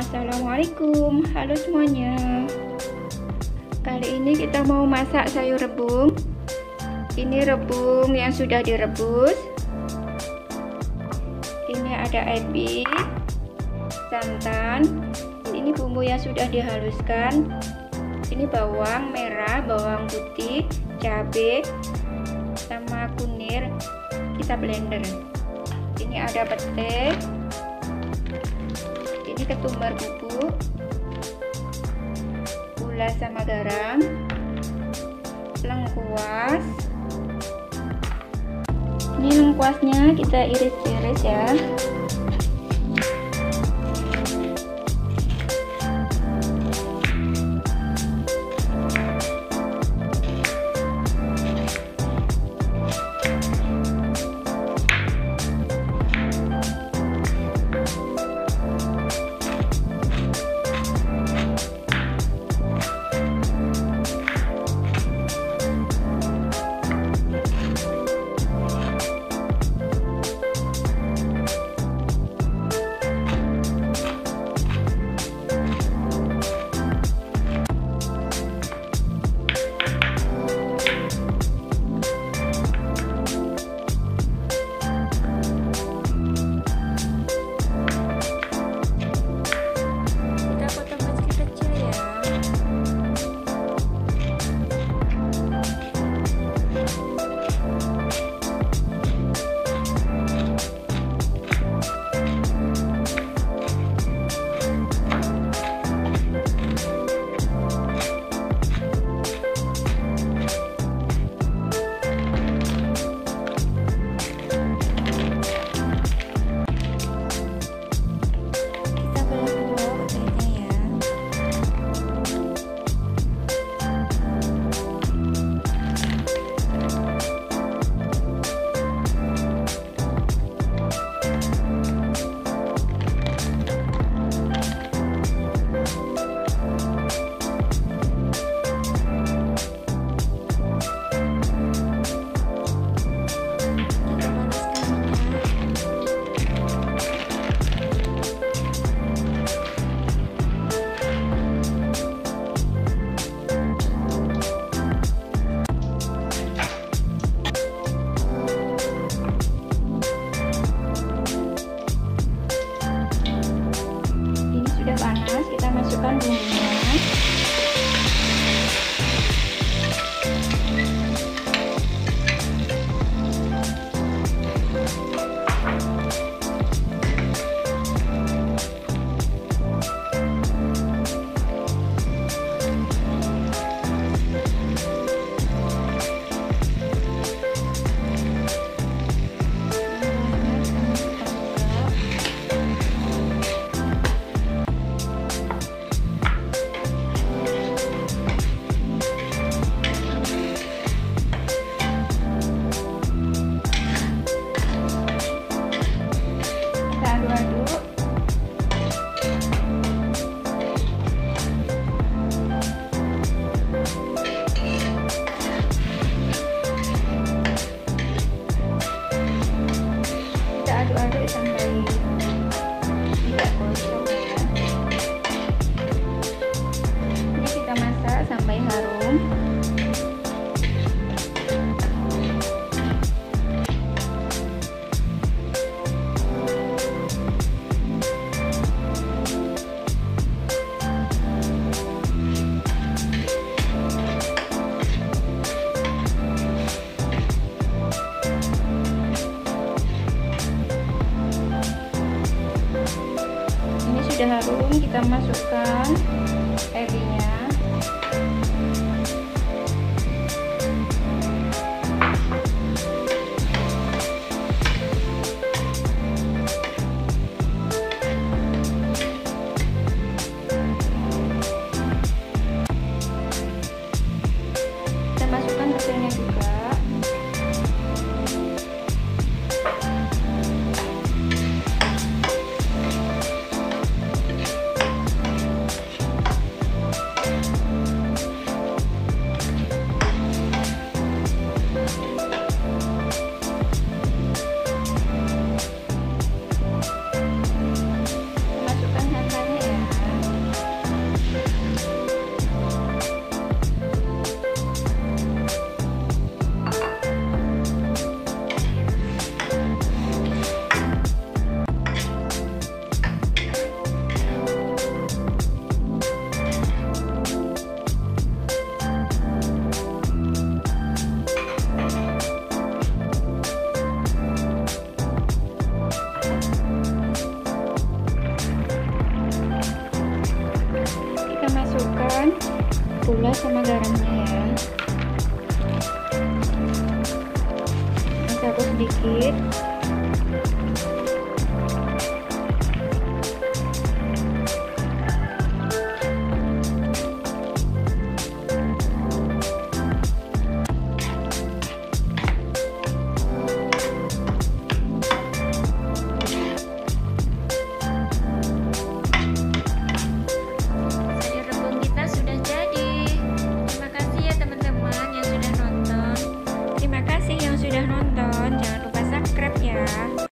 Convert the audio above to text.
Assalamualaikum, halo semuanya. Kali ini kita mau masak sayur rebung. Ini rebung yang sudah direbus. Ini ada ebi, santan. Ini bumbu yang sudah dihaluskan. Ini bawang merah, bawang putih, cabai, sama kunir. Kita blender. Ini ada pete. Ini ketumbar bubuk, gula sama garam, lengkuas. Ini lengkuasnya kita iris-iris ya. Sudah panas, kita masukkan bumbunya. Aduk-aduk sampai tidak gosong ya. Ini kita masak sampai harum. Sudah harum, kita masukkan ebinya. Kita masukkan petenya juga. gula sama garamnya ya. Masuk sedikit. Yang sudah nonton, jangan lupa subscribe ya.